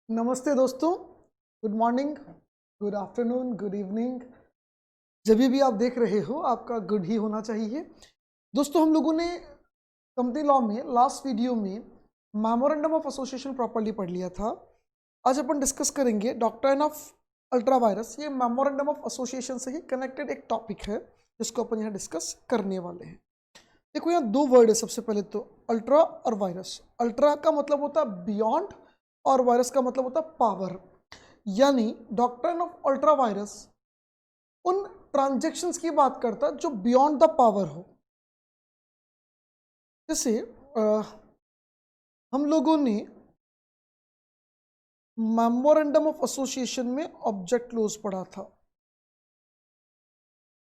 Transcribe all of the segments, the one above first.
नमस्ते दोस्तों। Good morning, good afternoon, good evening. जब भी आप देख रहे हो आपका गुड ही होना चाहिए। दोस्तों, हम लोगों ने कंपनी लॉ में लास्ट वीडियो में मेमोरेंडम ऑफ एसोसिएशन प्रॉपर्ली पढ़ लिया था। आज अपन डिस्कस करेंगे डॉक्ट्राइन ऑफ अल्ट्रा वायरस। ये मेमोरेंडम ऑफ एसोसिएशन से ही कनेक्टेड एक टॉपिक है जिसको अपन यहाँ डिस्कस करने वाले हैं। देखो, यहाँ दो वर्ड है। सबसे पहले तो अल्ट्रा और वायरस। अल्ट्रा का मतलब होता है बियॉन्ड और वायरस का मतलब होता है पावर। यानी डॉक्ट्राइन ऑफ अल्ट्रा वायरस उन ट्रांजैक्शंस की बात करता है जो बियॉन्ड द पावर हो। जैसे हम लोगों ने मेमोरेंडम ऑफ एसोसिएशन में ऑब्जेक्ट क्लोज पढ़ा था।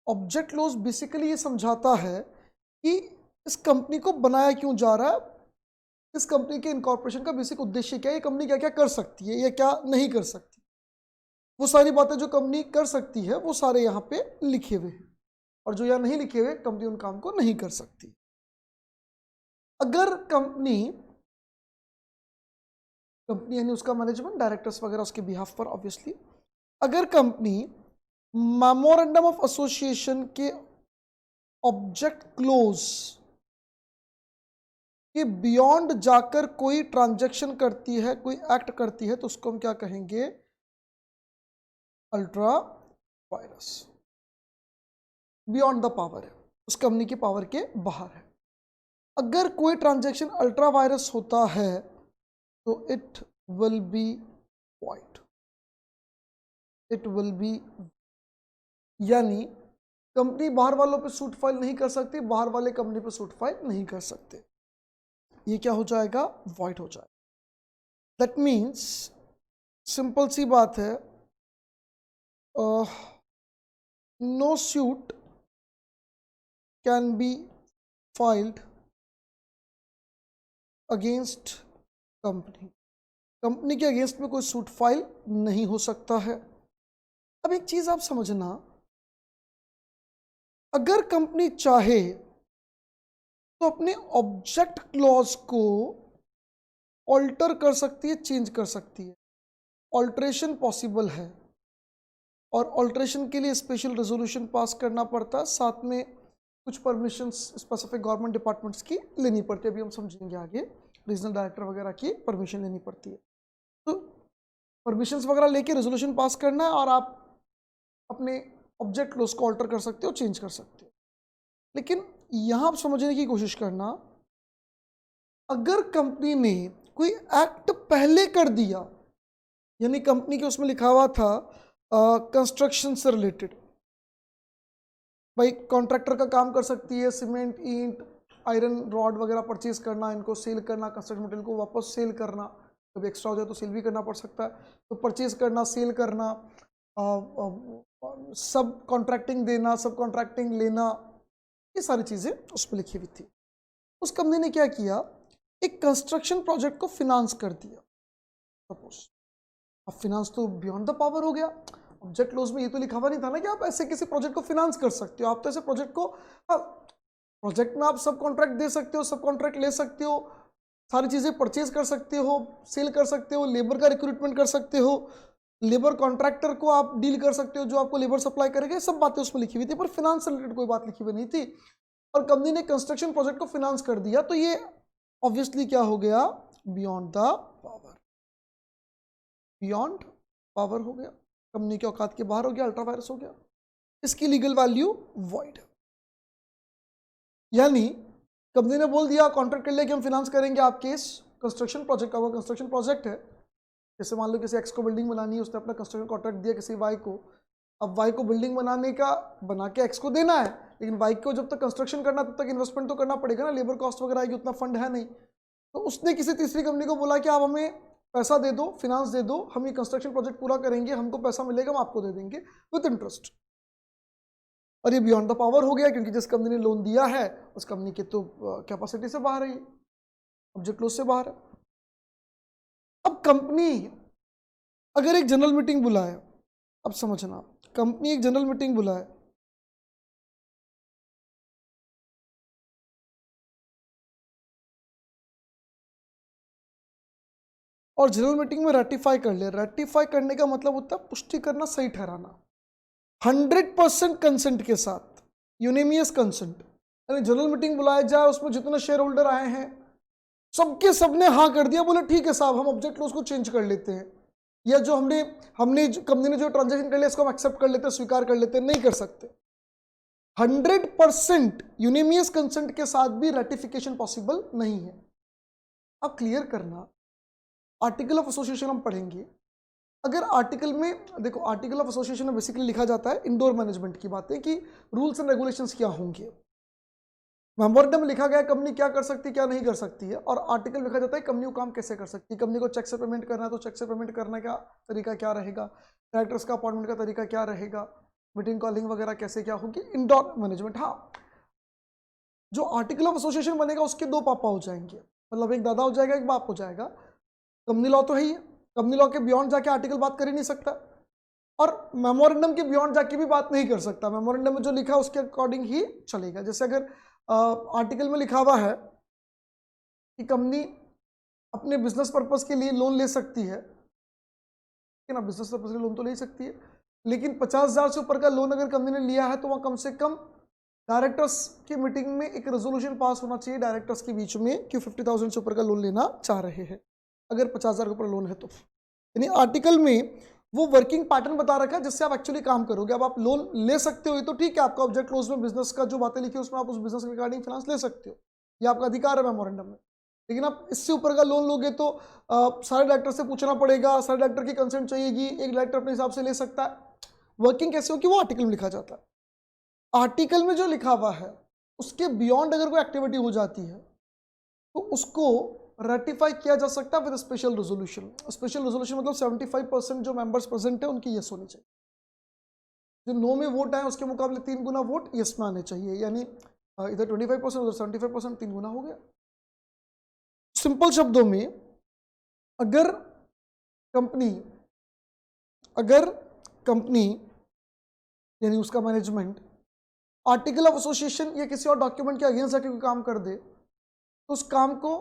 ऑब्जेक्ट क्लोज बेसिकली ये समझाता है कि इस कंपनी को बनाया क्यों जा रहा है, इस कंपनी के इनकॉर्पोरेशन का बेसिक उद्देश्य क्या है, ये कंपनी क्या क्या कर सकती है या क्या नहीं कर सकती। वो सारी बातें जो कंपनी कर सकती है वो सारे यहाँ पे लिखे हुए हैं, और जो यहाँ नहीं लिखे हुए कंपनी उन काम को नहीं कर सकती। अगर कंपनी यानी उसका मैनेजमेंट, डायरेक्टर्स वगैरह उसके बिहाफ पर ऑब्वियसली, अगर कंपनी मेमोरेंडम ऑफ एसोसिएशन के ऑब्जेक्ट क्लोज के बियॉन्ड जाकर कोई ट्रांजैक्शन करती है, कोई एक्ट करती है, तो उसको हम क्या कहेंगे? Ultra vires. Beyond the power है, उस कंपनी की पावर के बाहर है। अगर कोई ट्रांजैक्शन अल्ट्रा वायरस होता है तो it will be void. It will be, यानी कंपनी बाहर वालों पे सूट फाइल नहीं कर सकती, बाहर वाले कंपनी पे सूट फाइल नहीं कर सकते। ये क्या हो जाएगा? वॉइड हो जाएगा। दैट मीन्स, सिंपल सी बात है, no suit can be filed against company. Company के अगेंस्ट में कोई सूट फाइल नहीं हो सकता है। अब एक चीज आप समझना, अगर कंपनी चाहे तो अपने ऑब्जेक्ट क्लॉज को ऑल्टर कर सकती है, चेंज कर सकती है। ऑल्ट्रेशन पॉसिबल है, और ऑल्ट्रेशन के लिए स्पेशल रेजोल्यूशन पास करना पड़ता है, साथ में कुछ परमिशंस स्पेसिफिक गवर्नमेंट डिपार्टमेंट्स की लेनी पड़ती है। अभी हम समझेंगे आगे, रीजनल डायरेक्टर वगैरह की परमिशन लेनी पड़ती है। तो परमिशंस वगैरह लेके रेजोल्यूशन पास करना है, और आप अपने ऑब्जेक्ट क्लोज को ऑल्टर कर सकते हो, चेंज कर सकते हो। लेकिन यहां आप समझने की कोशिश करना, अगर कंपनी ने कोई एक्ट पहले कर दिया, यानी कंपनी के उसमें लिखा हुआ था कंस्ट्रक्शन से रिलेटेड, भाई कॉन्ट्रैक्टर का काम कर सकती है, सीमेंट, ईंट, आयरन रॉड वगैरह परचेज करना, इनको सेल करना, कंस्ट्रक्शन मटेरियल को वापस सेल करना, कभी एक्स्ट्रा हो जाए तो सेल भी करना पड़ सकता है। तो परचेज करना, सेल करना, सब कॉन्ट्रैक्टिंग देना, सब कॉन्ट्रैक्टिंग लेना, ये सारी चीज़ें उसमें लिखी हुई थी। उस कंपनी ने क्या किया? एक कंस्ट्रक्शन प्रोजेक्ट को फिनांस कर दिया। सपोज, अब फिनांस तो बियॉन्ड द पावर हो गया। ऑब्जेक्ट क्लोज में ये तो लिखा हुआ नहीं था ना कि आप ऐसे किसी प्रोजेक्ट को फिनांस कर सकते हो। आप तो ऐसे प्रोजेक्ट को, हाँ, प्रोजेक्ट में आप सब कॉन्ट्रैक्ट दे सकते हो, सब कॉन्ट्रैक्ट ले सकते हो, सारी चीज़ें परचेज कर सकते हो, सेल कर सकते हो, लेबर का रिक्रूटमेंट कर सकते हो, लेबर कॉन्ट्रैक्टर को आप डील कर सकते हो जो आपको लेबर सप्लाई करेगा। सब बातें उसमें लिखी हुई थी, पर फिनांस से रिलेटेड कोई बात लिखी हुई नहीं थी। और कंपनी ने कंस्ट्रक्शन प्रोजेक्ट को फिनांस कर दिया, तो ये ऑब्वियसली क्या हो गया? Beyond the power. Beyond power हो गया, कंपनी के औकात के बाहर हो गया, अल्ट्रा वायरस हो गया। इसकी लीगल वैल्यू वॉइड। यानी कंपनी ने बोल दिया, कॉन्ट्रैक्ट कर लिया कि हम फिनांस करेंगे आपके इस कंस्ट्रक्शन प्रोजेक्ट का। वो कंस्ट्रक्शन प्रोजेक्ट है, जैसे मान लो किसी एक्स को बिल्डिंग बनानी है, उसने अपना कंस्ट्रक्शन कॉन्ट्रैक्ट दिया किसी वाई को। अब वाई को बिल्डिंग बनाने का बना के एक्स को देना है, लेकिन वाई को जब तक कंस्ट्रक्शन करना तब तक इन्वेस्टमेंट तो करना पड़ेगा ना, लेबर कॉस्ट वगैरह आएगी, उतना फंड है नहीं। तो उसने किसी तीसरी कंपनी को बोला कि आप हमें पैसा दे दो, फिनांस दे दो, हम ये कंस्ट्रक्शन प्रोजेक्ट पूरा करेंगे, हमको पैसा मिलेगा, हम आपको दे देंगे विद इंटरेस्ट। और ये बियॉन्ड द पावर हो गया, क्योंकि जिस कंपनी ने लोन दिया है उस कंपनी के तो कैपेसिटी से बाहर है, ये ऑब्जेक्ट क्लोज से बाहर है। अब कंपनी अगर एक जनरल मीटिंग बुलाए, अब समझना, कंपनी एक जनरल मीटिंग बुलाए, और जनरल मीटिंग में रेटिफाई कर ले। रेटिफाई करने का मतलब होता है पुष्टि करना, सही ठहराना, 100% कंसेंट के साथ, यूनिमियस कंसेंट। यानी जनरल मीटिंग बुलाया जाए, उसमें जितने शेयर होल्डर आए हैं सबके सबने हाँ कर दिया, बोले ठीक है साहब हम ऑब्जेक्ट क्लोज को चेंज कर लेते हैं, या जो हमने कंपनी ने जो ट्रांजेक्शन कर लिया इसको हम एक्सेप्ट कर लेते हैं, स्वीकार कर लेते हैं, नहीं कर सकते। 100% यूनिमियस कंसेंट के साथ भी रेटिफिकेशन पॉसिबल नहीं है। अब क्लियर करना, आर्टिकल ऑफ एसोसिएशन हम पढ़ेंगे। अगर आर्टिकल में देखो, आर्टिकल ऑफ एसोसिएशन में बेसिकली लिखा जाता है इंडोर मैनेजमेंट की बातें, कि रूल्स एंड रेगुलेशंस क्या होंगे। मेमोरेंडम में लिखा गया है कंपनी क्या कर सकती है, क्या नहीं कर सकती है, और आर्टिकल में लिखा जाता है कंपनी को काम कैसे कर सकती है। कंपनी को चेक से पेमेंट करना है तो चेक से पेमेंट करने का तरीका क्या रहेगा, डायरेक्टर्स का अपॉइंटमेंट का तरीका क्या रहेगा, मीटिंग कॉलिंग वगैरह कैसे क्या होगी, इंडोर मैनेजमेंट। हाँ, जो आर्टिकल ऑफ एसोसिएशन बनेगा उसके दो पापा हो जाएंगे, मतलब एक दादा हो जाएगा, एक बाप हो जाएगा। कंपनी लॉ तो है ही, कंपनी लॉ के बियॉन्ड जाके आर्टिकल बात कर ही नहीं सकता, और मेमोरेंडम के बियॉन्ड जाके भी बात नहीं कर सकता। मेमोरेंडम में जो लिखा है उसके अकॉर्डिंग ही चलेगा। जैसे अगर आर्टिकल में लिखा हुआ है कि कंपनी अपने बिजनेस पर्पस के लिए लोन ले सकती है, ना बिजनेस पर्पस के लिए लोन तो ले सकती है, लेकिन 50,000 से ऊपर का लोन अगर कंपनी ने लिया है तो वहाँ कम से कम डायरेक्टर्स की मीटिंग में एक रेजोल्यूशन पास होना चाहिए डायरेक्टर्स के बीच में कि 50,000 से ऊपर का लोन लेना चाह रहे हैं, अगर 50,000 के ऊपर लोन है तो। यानी आर्टिकल में वो वर्किंग पैटर्न बता रखा है जिससे आप एक्चुअली काम करोगे। अब आप लोन ले सकते हो तो ठीक है, आपका ऑब्जेक्ट क्लोज में बिजनेस का जो बातें लिखी है उसमें आप उस बिजनेस रिगार्डिंग फाइनेंस ले सकते हो, ये आपका अधिकार है मेमोरेंडम में। लेकिन आप इससे ऊपर का लोन लोगे तो सारे डायरेक्टर से पूछना पड़ेगा, सारे डायरेक्टर की कंसेंट चाहिएगी, एक डायरेक्टर अपने हिसाब से ले सकता है। वर्किंग कैसे होगी वो आर्टिकल में लिखा जाता है। आर्टिकल में जो लिखा हुआ है उसके बियॉन्ड अगर कोई एक्टिविटी हो जाती है तो उसको रेटिफाई किया जा सकता है with special resolution. Special resolution मतलब 75% जो मेंबर्स प्रेजेंट है उनकी यस होनी चाहिए, जो नो में वोट आए उसके मुकाबले 3 गुना वोट यस में आने चाहिए, यानी इधर 25% उधर 75%, 3 गुना हो गया। सिंपल शब्दों में, अगर कंपनी यानी उसका मैनेजमेंट आर्टिकल ऑफ एसोसिएशन या किसी और डॉक्यूमेंट के अगेंस्ट जाके कोई काम कर दे तो उस काम को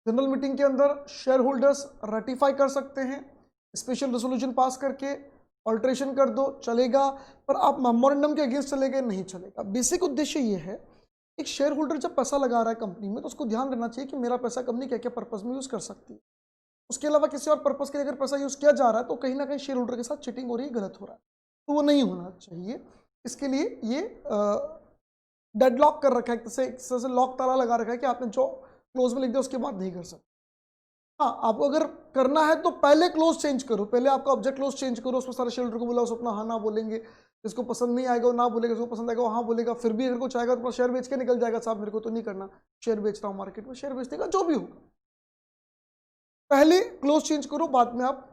जनरल मीटिंग के अंदर शेयर होल्डर्स रेटिफाई कर सकते हैं, स्पेशल रेजोल्यूशन पास करके ऑल्ट्रेशन कर दो, चलेगा। पर आप मेमोरेंडम के अगेंस्ट चलेंगे नहीं चलेगा। बेसिक उद्देश्य ये है, एक शेयर होल्डर जब पैसा लगा रहा है कंपनी में तो उसको ध्यान रखना चाहिए कि मेरा पैसा कंपनी क्या क्या पर्पस में यूज़ कर सकती है। उसके अलावा किसी और पर्पस के लिए अगर पैसा यूज़ किया जा रहा है तो कहीं ना कहीं शेयर होल्डर के साथ चीटिंग हो रही है, गलत हो रहा है, तो वो नहीं होना चाहिए। इसके लिए ये डेडलॉक कर रखा है, जैसे लॉक ताला लगा रखा है कि आपने जो क्लोज में लिख दिया उसके बाद नहीं कर सकते। हाँ, आपको अगर करना है तो पहले क्लोज चेंज करो, पहले आपका ऑब्जेक्ट क्लोज चेंज करो, उसमें सारे शेयर होल्डर को बुलाओ, अपना हाँ ना बोलेंगे, जिसको पसंद नहीं आएगा वो ना बोलेगा, जिसको पसंद आएगा वो हाँ बोलेगा। फिर भी अगर कुछ आएगा तो शेयर बेच के निकल जाएगा, साहब मेरे को तो नहीं करना, शेयर बेच रहा हूँ मार्केट में, शेयर बेच देगा, जो भी होगा। पहले क्लोज चेंज करो, बाद में आप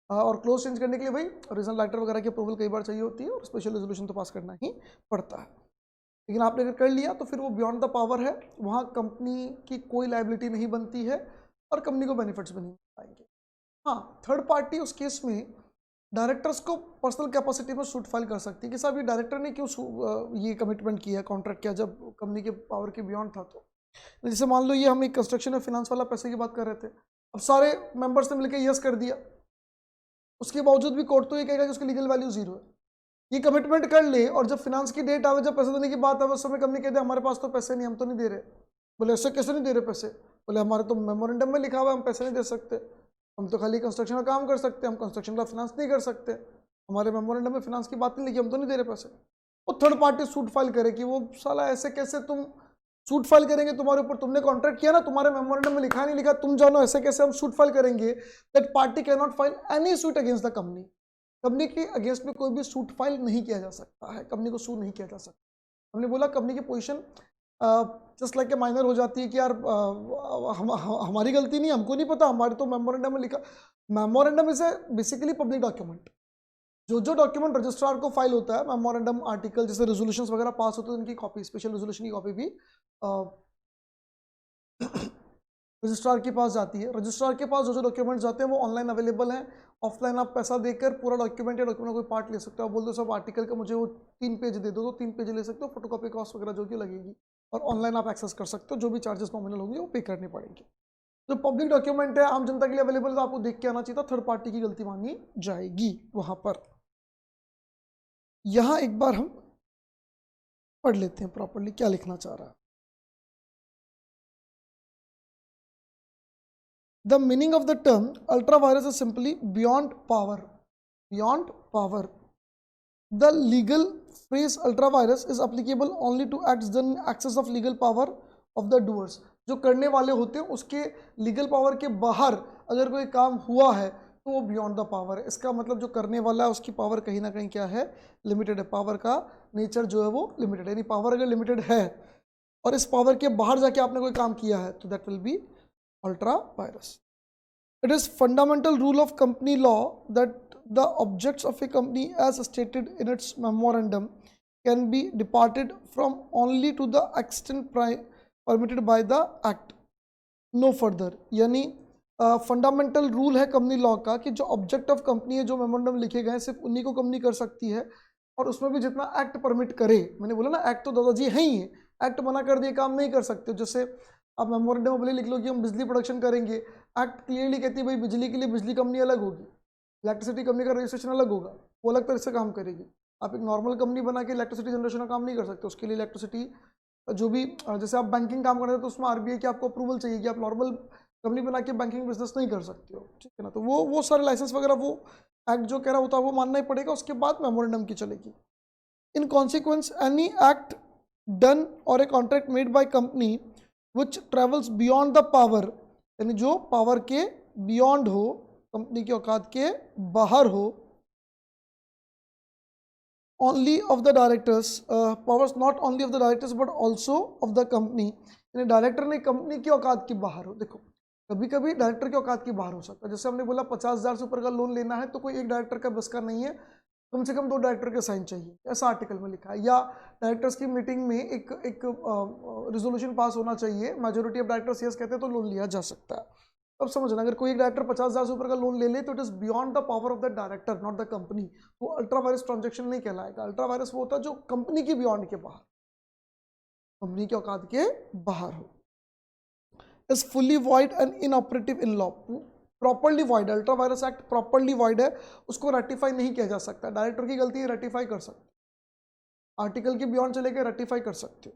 और क्लोज चेंज करने के लिए भाई रीजनल लेटर वगैरह की अप्रूवल कई बार चाहिए होती है और स्पेशल रेजोल्यूशन तो पास करना ही पड़ता है। लेकिन आपने अगर कर लिया तो फिर वो बियॉन्ड द पावर है, वहाँ कंपनी की कोई लाइबिलिटी नहीं बनती है और कंपनी को बेनिफिट्स भी नहीं पाएंगे। हाँ, थर्ड पार्टी उस केस में डायरेक्टर्स को पर्सनल कैपेसिटी में सूट फाइल कर सकती है कि साहब ये डायरेक्टर ने क्यों ये कमिटमेंट किया, कॉन्ट्रैक्ट किया जब कंपनी के पावर के बियॉन्ड था। तो जैसे मान लो ये हम एक कंस्ट्रक्शन और फिनांस वाला पैसे की बात कर रहे थे, अब सारे मेंबर्स ने मिलकर यस कर दिया, उसके बावजूद भी कोर्ट तो ये कहेगा कि उसकी लीगल वैल्यू जीरो है। ये कमिटमेंट कर ले और जब फाइनेंस की डेट आवे, जब पैसे देने की बात आवे, उस समय कंपनी कहते हैं हमारे पास तो पैसे नहीं, हम तो नहीं दे रहे। बोले ऐसे कैसे नहीं दे रहे पैसे? बोले हमारे तो मेमोरेंडम में लिखा हुआ है हम पैसे नहीं दे सकते, हम तो खाली कंस्ट्रक्शन का काम कर सकते हैं, हम कंस्ट्रक्शन का फाइनेंस नहीं कर सकते, हमारे मेमोरेंडम में फाइनेंस की बात नहीं लिखी, हम तो नहीं दे रहे पैसे। वो थर्ड पार्टी सूट फाइल करे कि वो साला ऐसे कैसे तुम सूट फाइल करेंगे, तुम्हारे ऊपर तुमने कॉन्ट्रैक्ट किया ना, तुम्हारे मेमोरेंडम में लिखा नहीं लिखा, तुम जानो, ऐसे कैसे हम सूट फाइल करेंगे। That party can not file any suit against the company. Company के अगेंस्ट में कोई भी सूट फाइल नहीं किया जा सकता है, कंपनी को सू नहीं किया जा सकता। हमने बोला कंपनी की position just like a minor हो जाती है कि यार हमारी गलती नहीं, हमको नहीं पता, हमारे तो मेमोरेंडम में लिखा। Memorandum is a basically public document. जो रडजिस्ट्रार रजिस्ट्रार को फाइल होता है, मेमोरेंडम आर्टिकल जैसे रेजोल्यूशंस वगैरह पास होते हैं, उनकी कॉपी, स्पेशल रेजोल्यूशन की कॉपी भी रजिस्ट्रार के पास जाती है। रजिस्ट्रार के पास जो डॉक्यूमेंट जाते हैं वो ऑनलाइन अवेलेबल हैं, ऑफलाइन आप पैसा देकर पूरा डॉक्यूमेंट या डॉक्यूमेंट कोई पार्ट ले सकते हो। आप बोल दो सब आर्टिकल का मुझे वो 3 पेज दे दो तो 3 पेज ले सकते हो, फोटोकॉपी कॉस्ट वगैरह जो कि लगेगी, और ऑनलाइन आप एक्सेस कर सकते हो, जो भी चार्जेस नॉमिनल होंगे वो पे करने पड़ेंगे। जो पब्लिक डॉक्यूमेंट है, आम जनता के लिए अवेलेबल, तो आपको देख के आना चाहिए था, थर्ड पार्टी की गलती मानी जाएगी वहां पर। यहां एक बार हम पढ़ लेते हैं प्रॉपर्ली क्या लिखना चाह रहा है। The meaning of the term ultra vires is simply beyond power. Beyond power. The legal phrase ultra virus is applicable only to acts done in excess of legal power of the doers। जो करने वाले होते हैं उसके legal power के बाहर अगर कोई काम हुआ है तो वो बियॉन्ड द पावर है। इसका मतलब जो करने वाला है उसकी पावर कहीं ना कहीं क्या है, लिमिटेड है। पावर का नेचर जो है वो लिमिटेड है, यानी पावर अगर लिमिटेड है और इस पावर के बाहर जाके आपने कोई काम किया है तो that will be ultra vires. It is fundamental rule of company law that the objects of a company as stated in its memorandum can be departed from only to the extent permitted by the act, no further। यानी fundamental rule है company law का कि जो object of company है, जो memorandum लिखे गए हैं, सिर्फ उन्हीं को कंपनी कर सकती है और उसमें भी जितना एक्ट परमिट करे। मैंने बोला ना, एक्ट तो दादाजी है ही है, एक्ट मना कर दिए काम नहीं कर सकते। जैसे आप मेमोरेंडम में लिख लो कि हम बिजली प्रोडक्शन करेंगे, एक्ट क्लियरली कहती है भाई बिजली के लिए बिजली कंपनी अलग होगी, इलेक्ट्रिसिटी कंपनी का रजिस्ट्रेशन अलग होगा, वो अलग तरह से काम करेगी। आप एक नॉर्मल कंपनी बना के इलेक्ट्रिसिटी जनरेशन का काम नहीं कर सकते। उसके लिए इलेक्ट्रिसिटी जो भी, जैसे आप बैंकिंग काम करते हो तो उसमें आरबीआई की आपको अप्रूवल चाहिए कि आप नॉर्मल कंपनी बना के बैंकिंग बिजनेस नहीं कर सकते हो, ठीक है ना। तो वो सारे लाइसेंस वगैरह वो एक्ट जो कह रहा होता है वो मानना ही पड़ेगा, उसके बाद मेमोरेंडम की चलेगी। In consequence any act done और a contract made by company which travels beyond the power, यानी जो पावर के बियॉन्ड हो, कंपनी की औकात के बाहर हो, only of the directors, powers not only of the directors but also of the company, यानी डायरेक्टर ने कंपनी की औकात के बाहर हो। देखो कभी कभी डायरेक्टर की औकात के बाहर हो सकता है, जैसे हमने बोला 50,000 से ऊपर का लोन लेना है तो कोई एक डायरेक्टर का बस का नहीं है, कम से कम 2 डायरेक्टर के साइन चाहिए, ऐसा आर्टिकल में लिखा है। या डायरेक्टर्स की मीटिंग में एक रिजोल्यूशन पास होना चाहिए, मेजोरिटी ऑफ डायरेक्टर्स यस कहते हैं तो लोन लिया जा सकता है। अब समझना, अगर कोई एक डायरेक्टर 50,000 से ऊपर का लोन ले ले तो it is beyond the power of the director, not the company. वो अल्ट्रा वायरस ट्रांजेक्शन नहीं कहलाएगा। अल्ट्रा वायरस वो होता है जो कंपनी की बियॉन्ड के बाहर, कंपनी के औकात के बाहर हो। Is fully void and inoperative in law. Properly void, ultra vires act properly void है, उसको रेटिफाई नहीं किया जा सकता। डायरेक्टर की गलती है, रेटिफाई कर सकते, आर्टिकल के बियॉन्ड चले गए, रेटिफाई कर सकते हो।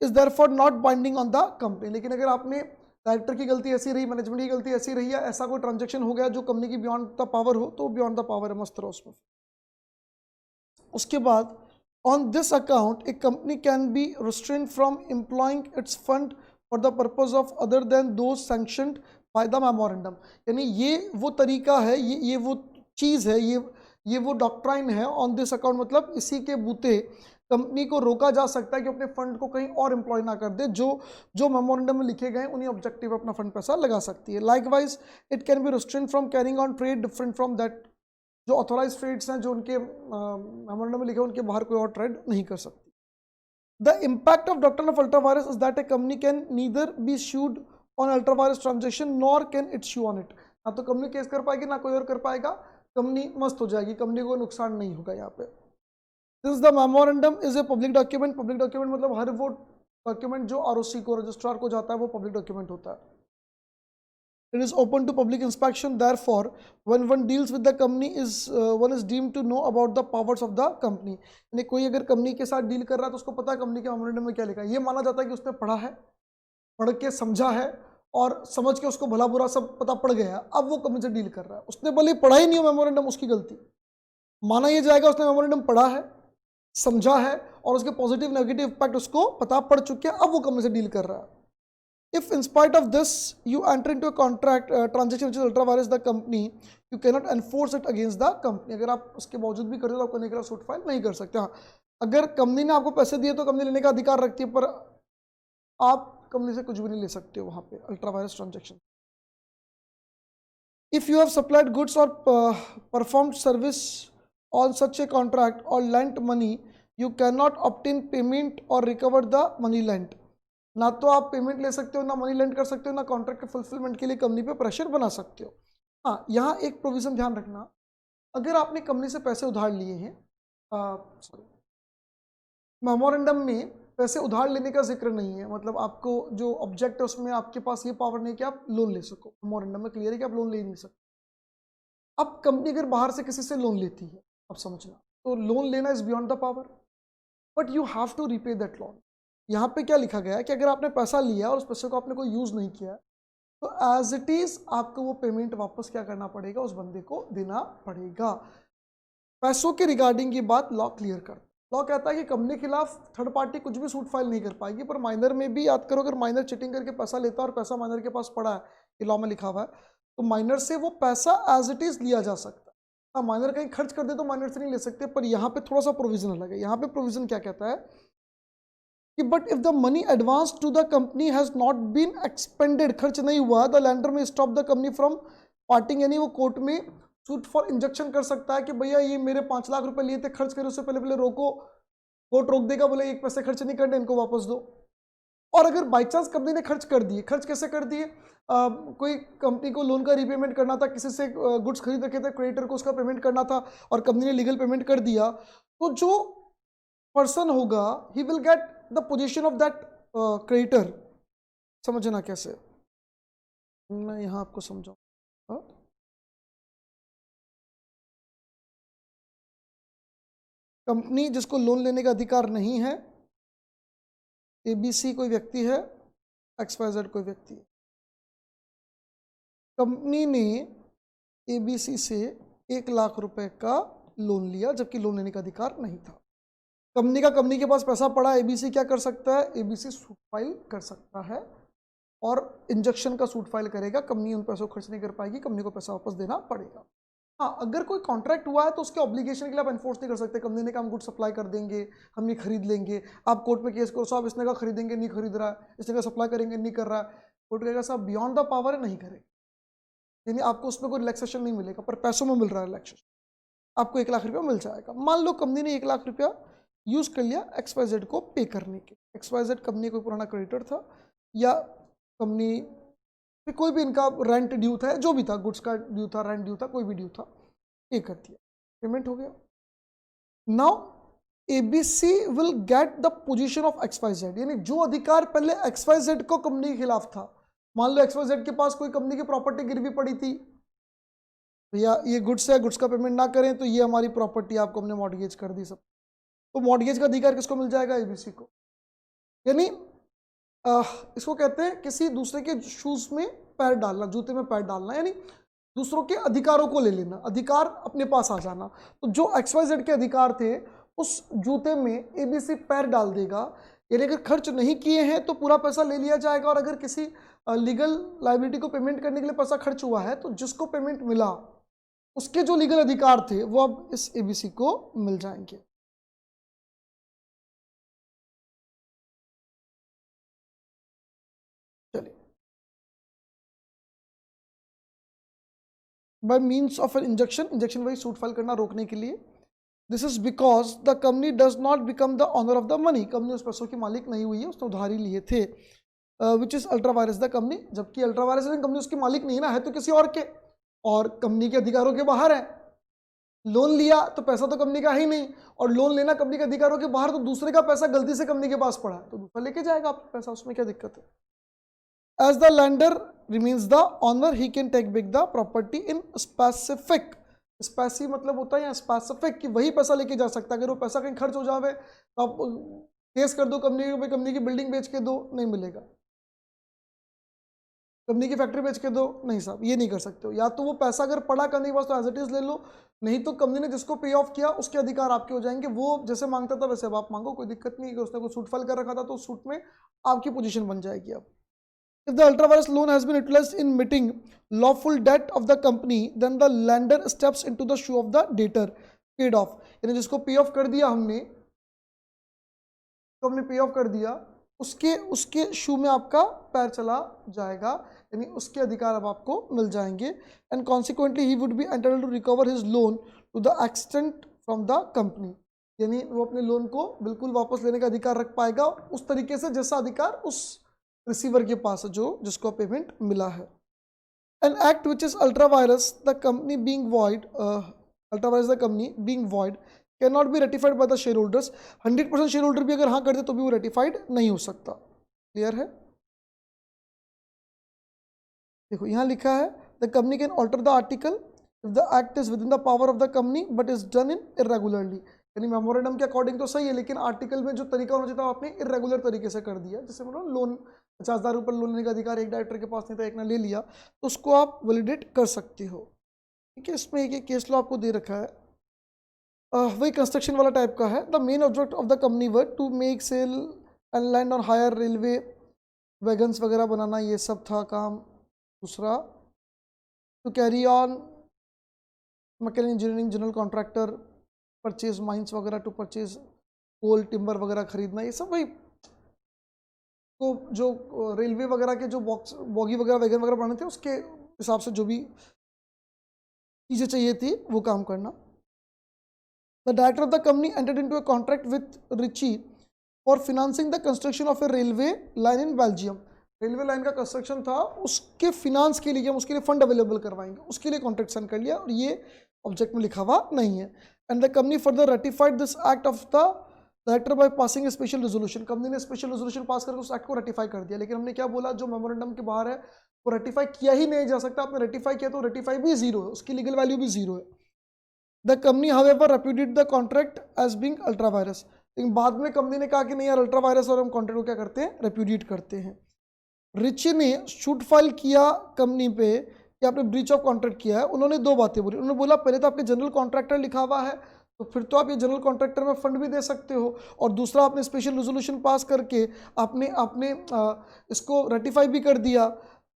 Is therefore not binding on the company. लेकिन अगर आपने डायरेक्टर की गलती ऐसी रही, मैनेजमेंट की गलती ऐसी रही है, ऐसा कोई ट्रांजैक्शन हो गया जो कंपनी की बियॉन्ड द पावर हो, तो बियॉन्ड द पावर है, मस्त रहो उसमें। उसके बाद on this account A company can be restrain from employing it's fund for the purpose of other than those sanctioned by the memorandum. यानी ये वो तरीका है, ये वो चीज़ है, ये वो डॉक्ट्राइन है। ऑन दिस अकाउंट मतलब इसी के बूते कंपनी को रोका जा सकता है कि अपने फंड को कहीं और एम्प्लॉय ना कर दे, जो मेमोरेंडम में लिखे गए उन्हीं ऑब्जेक्टिव अपना फंड पैसा लगा सकती है। Likewise it can be restrain from carrying on trade different from that. जो ऑथोराइज ट्रेड्स हैं जो उनके मेमोरेंडम में लिखे उनके बाहर कोई और ट्रेड नहीं कर सकती। The impact of doctrine of ultra vires is that A company can neither be should on ultra vires transaction nor can it shoe on it. ना तो कंपनी केस कर पाएगी ना कोई और कर पाएगा, कंपनी मस्त हो जाएगी, कंपनी को नुकसान नहीं होगा यहाँ पे। Since the memorandum is a public document मतलब हर वो डॉक्यूमेंट जो आरओसी को, रजिस्ट्रार को जाता है वो पब्लिक डॉक्यूमेंट होता है। It is open to public inspection, therefore when one deals with the company one is deemed to know about the powers of the company। यानी कोई अगर कंपनी के साथ डील कर रहा है तो उसको पता है कंपनी के मेमोरेंडम में क्या लिखा है। ये माना जाता है कि उसने पढ़ा है, पढ़ के समझा है और समझ के उसको भला बुरा सब पता पड़ गया, अब वो कंपनी से डील कर रहा है। उसने भले पढ़ा ही नहीं हो मेमोरेंडम, उसकी गलती माना ये जाएगा, उसने मेमोरेंडम पढ़ा है, समझा है और उसके पॉजिटिव नेगेटिव इम्पैक्ट उसको पता पड़ चुके हैं, अब वो कंपनी से डील कर रहा है। If in spite of this you enter into a contract transaction which is ultra vires the company, you can not enforce it against the company. अगर आप उसके बावजूद भी करते हो तो आप करने के लिए सूट फाइल नहीं कर सकते। हाँ, अगर कंपनी ने आपको पैसे दिए तो कंपनी लेने का अधिकार रखती है, पर आप कंपनी से कुछ भी नहीं ले सकते हो वहां पे ultra vires transaction. If you have supplied goods और performed service on such a contract or lent money, you cannot obtain payment or recover the money lent। ना तो आप पेमेंट ले सकते हो, ना मनी लेंड कर सकते हो, ना कॉन्ट्रैक्ट के फुलफिलमेंट के लिए कंपनी पे प्रेशर बना सकते हो। हाँ, यहाँ एक प्रोविजन ध्यान रखना, अगर आपने कंपनी से पैसे उधार लिए हैं, सॉरी, मेमोरेंडम में पैसे उधार लेने का जिक्र नहीं है, मतलब आपको जो ऑब्जेक्ट है उसमें आपके पास ये पावर नहीं है कि आप लोन ले सको। मेमोरेंडम में क्लियर है कि आप लोन ले नहीं सकते। अब कंपनी अगर बाहर से किसी से लोन लेती है, अब समझना, तो लोन लेना is beyond the power, but you have to repay that loan. यहाँ पे क्या लिखा गया है कि अगर आपने पैसा लिया और उस पैसे को आपने कोई यूज नहीं किया तो एज इट इज आपको वो पेमेंट वापस क्या करना पड़ेगा, उस बंदे को देना पड़ेगा। पैसों के रिगार्डिंग ये बात लॉ क्लियर कर, लॉ कहता है कि कंपनी के खिलाफ थर्ड पार्टी कुछ भी सूट फाइल नहीं कर पाएगी, पर माइनर में भी याद करो, अगर माइनर चीटिंग करके पैसा लेता है और पैसा माइनर के पास पड़ा है, ये लॉ में लिखा हुआ है, तो माइनर से वो पैसा एज इट इज लिया जा सकता है। हाँ, माइनर कहीं खर्च कर दे तो माइनर से नहीं ले सकते, पर यहाँ पे थोड़ा सा प्रोविजन अलग है। यहाँ पे प्रोविजन क्या कहता है कि but if the money advance to the company has not been expended, खर्च नहीं हुआ, the lender may stop the company from parting, यानी वो कोर्ट में सूट फॉर इंजेक्शन कर सकता है कि भैया ये मेरे 5 लाख रुपए लिए थे, खर्च करे उससे पहले पहले रोको। कोर्ट रोक देगा, बोले एक पैसे खर्च नहीं करने, इनको वापस दो। और अगर बाई चांस कंपनी ने खर्च कर दिए, खर्च कैसे कर दिए, कोई कंपनी को लोन का रीपेमेंट करना था, किसी से गुड्स खरीद रखे थे, क्रेडिटर को उसका पेमेंट करना था और कंपनी ने लीगल पेमेंट कर दिया, तो जो पर्सन होगा he will get the position of that creditor. समझना कैसे, मैं यहाँ आपको समझाऊँ। कंपनी जिसको लोन लेने का अधिकार नहीं है, ABC कोई व्यक्ति है, XYZ कोई व्यक्ति है। कंपनी ने ABC से 1 लाख रुपए का लोन लिया, जबकि लोन लेने का अधिकार नहीं था। कंपनी के पास पैसा पड़ा, ABC क्या कर सकता है, ABC सूट फाइल कर सकता है और इंजेक्शन का सूट फाइल करेगा। कंपनी उन पैसों को खर्च नहीं कर पाएगी, कंपनी को पैसा वापस देना पड़ेगा। हाँ, अगर कोई कॉन्ट्रैक्ट हुआ है तो उसके ऑब्लिगेशन के लिए आप एनफोर्स नहीं कर सकते। कंपनी ने कहा हम गुड सप्लाई कर देंगे, हम ये खरीद लेंगे, आप कोर्ट में केस करो, साहब इसने कहा खरीदेंगे, नहीं खरीद रहा है, इसने कहा सप्लाई करेंगे, नहीं कर रहा है, कोर्ट कहेगा साहब बियॉन्ड द पावर है, नहीं करेगा, यानी आपको उसमें कोई रिलैक्सेशन नहीं मिलेगा, पर पैसों में मिल रहा है रिलैक्सेशन, आपको 1 लाख रुपया मिल जाएगा। मान लो कंपनी ने 1 लाख रुपया यूज कर लिया XYZ को पे करने के। XYZ कंपनी कोई पुराना क्रेडिटर था, या कंपनी कोई भी इनका रेंट ड्यू था, जो भी था, गुड्स का ड्यू था, रेंट ड्यू था, कोई भी ड्यू था, पे कर दिया, पेमेंट हो गया। Now ABC will get the position of XYZ, यानी जो अधिकार पहले XYZ को कंपनी के खिलाफ था, मान लो XYZ के पास कोई कंपनी की प्रॉपर्टी गिरवी पड़ी थी, या ये गुड्स है, गुड्स का पेमेंट ना करें तो ये हमारी प्रॉपर्टी, आपको हमने मॉर्गेज कर दी सब, तो मॉर्गेज का अधिकार किसको मिल जाएगा, ABC को। यानी इसको कहते हैं किसी दूसरे के शूज में पैर डालना, जूते में पैर डालना, यानी दूसरों के अधिकारों को ले लेना, अधिकार अपने पास आ जाना। तो जो XYZ के अधिकार थे उस जूते में ABC पैर डाल देगा, यानी अगर खर्च नहीं किए हैं तो पूरा पैसा ले लिया जाएगा, और अगर किसी लीगल लायबिलिटी को पेमेंट करने के लिए पैसा खर्च हुआ है तो जिसको पेमेंट मिला उसके जो लीगल अधिकार थे वो अब इस ABC को मिल जाएंगे। चलिए, by means of an injunction वही सूट फाइल करना रोकने के लिए। This is because the company does not become the owner of the money, company उस पैसों की मालिक नहीं हुई है, उसने उधारी लिए थे। Which is ultra vires the company, जबकि अल्ट्रा वायरस कंपनी उसकी मालिक नहीं ना है, तो किसी और के, और कंपनी के अधिकारों के बाहर है। लोन लिया तो पैसा तो कंपनी का ही नहीं, और लोन लेना कंपनी के अधिकारों के बाहर, तो दूसरे का पैसा गलती से कंपनी के पास पड़ा तो दूसरा लेके जाएगा आपका पैसा, उसमें क्या दिक्कत है। As the lender remains the owner, he can take back the property in specific, specie मतलब होता है यहाँ स्पेसिफिक, कि वही पैसा लेके जा सकता है। अगर वो पैसा कहीं खर्च हो जावे तो आप केस कर दो कंपनी को, कंपनी की बिल्डिंग बेच के दो, नहीं मिलेगा, कंपनी की फैक्ट्री बेच के दो, नहीं साहब ये नहीं कर सकते हो। या तो वो पैसा अगर पड़ा करने के पास तो एज इट इज ले लो, नहीं तो कंपनी ने जिसको पे ऑफ किया उसके अधिकार आपके हो जाएंगे, वो जैसे मांगता था वैसे अब आप मांगो, कोई दिक्कत नहीं है। कि उसने कोई सूट फाइल कर रखा था तो उस सूट में आपकी पोजीशन बन जाएगी। अब if the ultra virus loan has been utilized in meeting lawful debt of the company, then the lender steps into the shoe of the debtor paid off, यानी जिसको पे ऑफ कर दिया हमने, तो हमने पे ऑफ कर दिया, उसके शू में आपका पैर चला जाएगा, यानी उसके अधिकार अब आपको मिल जाएंगे। And consequently he would be entitled to recover his loan to the extent from the company, यानी वो अपने लोन को बिल्कुल वापस लेने का अधिकार रख पाएगा उस तरीके से जैसा अधिकार उस रिसीवर के पास जो जिसको पेमेंट मिला है। An act which is ultra vires the company being void, ultra vires the company being void can not be ratified by the share holders. 100% share holder भी अगर हाँ कर दे तो भी वो रेटिफाइड नहीं हो सकता। क्लियर है? देखो यहाँ लिखा है the company can alter the article if the act is within the power of the company but is done in irregularly. यानी मेमोरेंडम के अकॉर्डिंग तो सही है, लेकिन आर्टिकल में जो तरीका होना चाहिए था आपने इरेगुलर तरीके से कर दिया। जैसे मतलब लोन 50,000 रुपये लोन लेने का अधिकार एक डायरेक्टर के पास नहीं था, एक ने ले लिया, तो उसको आप वैलिडेट कर सकते हो। ठीक है, इसमें एक केस लॉ आपको दे रखा है, वही कंस्ट्रक्शन वाला टाइप का है। The main object of the company were to make sell and lend on hire railway wagons वगैरह बनाना, ये सब था काम। दूसरा, to carry on mechanical engineering general contractor purchase mines वगैरह, टू परचेज कोल टिम्बर वगैरह खरीदना, ये सब भाई तो जो रेलवे वगैरह के जो बॉगी वगैरह वैगन वगैरह बनाने थे उसके हिसाब से जो भी चीज़ें चाहिए थी वो काम करना। The director of the company entered into a contract with Riche for financing the construction of a railway line in Belgium. Railway line का कंस्ट्रक्शन था, उसके फिनांस के लिए हम उसके लिए फंड अवेलेबल करवाएंगे, उसके लिए कॉन्ट्रैक्ट साइन कर लिया, और ये ऑब्जेक्ट में लिखा हुआ नहीं है। And the company further ratified this act of the director by passing A special resolution. Company ने स्पेशल रेजोल्यूशन पास करके उस एक्ट को रेटिफाई कर दिया, लेकिन हमने क्या बोला, जो मेमोरेंडम के बाहर है वो रेटिफाई किया ही नहीं जा सकता। आपने रेटिफाई किया तो रेटिफाई भी जीरो है, उसकी लीगल वैल्यू भी जीरो है। The company however repudiate the contract as being ultra vires. लेकिन बाद में कंपनी ने कहा कि नहीं यार अल्ट्रा वायरस, और हम कॉन्ट्रैक्ट को क्या करते हैं, रेप्यूडिएट करते हैं। रिची ने शूट फाइल किया कंपनी पे कि आपने ब्रीच ऑफ कॉन्ट्रैक्ट किया है। उन्होंने दो बातें बोली। उन्होंने बोला पहले तो आपके जनरल कॉन्ट्रैक्टर लिखा हुआ है, तो फिर तो आप ये जनरल कॉन्ट्रैक्टर में फंड भी दे सकते हो, और दूसरा आपने स्पेशल रेजोल्यूशन पास करके आपने आपने इसको रेटिफाई भी कर दिया।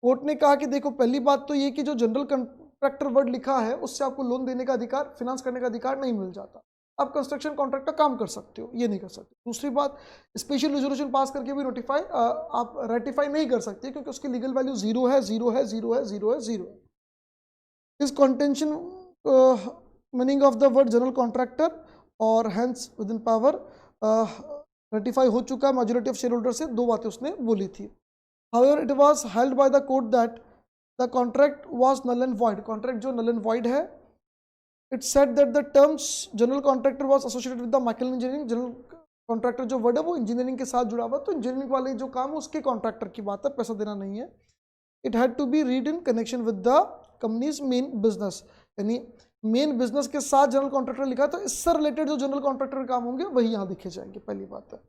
कोर्ट ने कहा कि देखो पहली बात तो ये कि जो जनरल कॉन्ट्रैक्टर वर्ड लिखा है उससे आपको लोन देने का अधिकार, फिनांस करने का अधिकार नहीं मिल जाता। आप कंस्ट्रक्शन कॉन्ट्रैक्ट का काम कर सकते हो, ये नहीं कर सकते। दूसरी बात, स्पेशल रेजोल्यूशन पास करके भी नोटिफाई आप रेटिफाई नहीं कर सकते, क्योंकि उसकी लीगल वैल्यू जीरो है, जीरो है, जीरो है, जीरो है, जीरो है। इस contention meaning of the word general contractor और hence within power ratify हो चुका है मेजॉरिटी ऑफ शेयर होल्डर से, दो बातें उसने बोली थी। However it was held by the court that the contract was null and void. Contract जो नल एंड वॉइड है, it said that the terms general contractor was associated with the mechanical engineering. General contractor जो word है वो engineering के साथ जुड़ा हुआ, तो इंजीनियरिंग वाले जो काम है उसके कॉन्ट्रैक्टर की बात है, पैसा देना नहीं है। It had to be read in connection with the company's main business, यानी मेन बिजनेस के साथ जनरल कॉन्ट्रैक्टर लिखा, तो इससे रिलेटेड जो जनरल कॉन्ट्रैक्टर काम होंगे वही यहाँ लिखे जाएंगे, पहली बात है।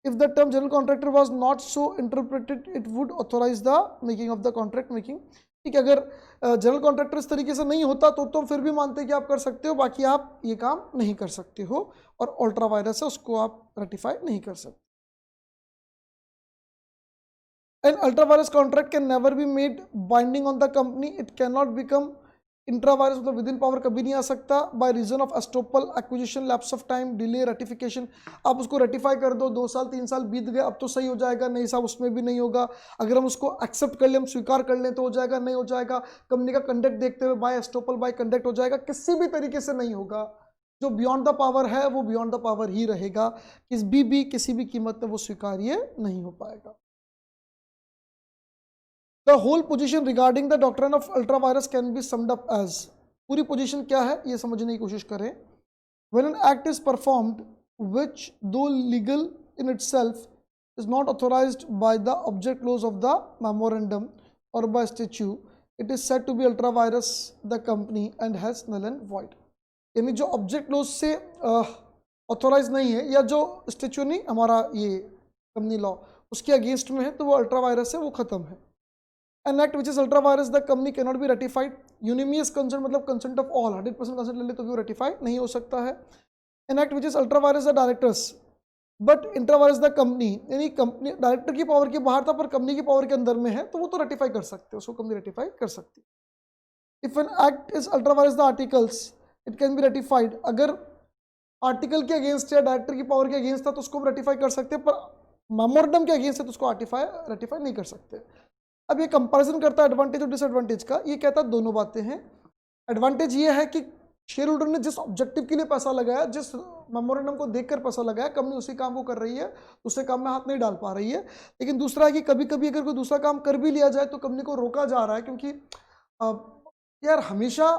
If the term general contractor was not so interpreted it would authorise the making of the contract making. ठीक है, अगर जनरल कॉन्ट्रैक्टर इस तरीके से नहीं होता तो फिर भी मानते हैं कि आप कर सकते हो, बाकी आप ये काम नहीं कर सकते हो, और अल्ट्रा वायरस है उसको आप रेटिफाई नहीं कर सकते। An ultra virus contract can never be made binding on the company. It cannot become intra vires, मतलब विद इन पावर कभी नहीं आ सकता। By reason of estoppel acquisition lapse of time delay ratification. आप उसको रेटिफाई कर दो, 2 साल 3 साल बीत गए, अब तो सही हो जाएगा, नहीं साहब उसमें भी नहीं होगा। अगर हम उसको एक्सेप्ट कर लें, हम स्वीकार कर लें तो हो जाएगा, नहीं हो जाएगा। कंपनी का कंडक्ट देखते हुए बाय एस्टोपल बाय कंडक्ट हो जाएगा, किसी भी तरीके से नहीं होगा। जो बियॉन्ड द पावर है वो बियॉन्ड द पावर ही रहेगा, किसी भी कीमत में वो स्वीकार्य नहीं हो पाएगा। The whole position regarding the doctrine of ultra virus can be summed up as, पूरी पोजीशन क्या है ये समझने की कोशिश करें। When an act is performed which though legal in itself is not authorized by the object clause of the memorandum or by statute, it is said to be ultra virus the company and has null and void। यानी जो object close से authorise नहीं है, या जो statue नहीं हमारा ये कंपनी लॉ उसके अगेंस्ट में है, तो वो अल्ट्रा वायरस है, वो खत्म है। An act which is ultra virus the company cannot be ratified। unanimous consent मतलब consent of all, 100% consent ले ले तो भी वो ratify नहीं हो सकता है। An act which is ultra virus the directors but intra virus the company, यानी कंपनी डायरेक्टर की पावर के बाहर था पर कंपनी की पावर के अंदर में है, तो वो तो रेटिफाई कर सकते हैं, उसको कंपनी रेटिफाई कर सकती है। If an act is ultra virus the articles it can be ratified। अगर आर्टिकल के अगेंस्ट या डायरेक्टर की पावर के अगेंस्ट था तो उसको रेटिफाई कर सकते हैं, पर मेमोरेंडम के अगेंस्ट है तो उसको रेटिफाई नहीं कर सकते। अब ये कंपैरिजन करता है एडवांटेज और डिसएडवांटेज का। ये कहता है दोनों बातें हैं। एडवांटेज ये है कि शेयर होल्डर ने जिस ऑब्जेक्टिव के लिए पैसा लगाया, जिस मेमोरेंडम को देखकर पैसा लगाया, कंपनी उसी काम को कर रही है, दूसरे काम में हाथ नहीं डाल पा रही है। लेकिन दूसरा है कि कभी कभी अगर कोई दूसरा काम कर भी लिया जाए तो कंपनी को रोका जा रहा है, क्योंकि यार हमेशा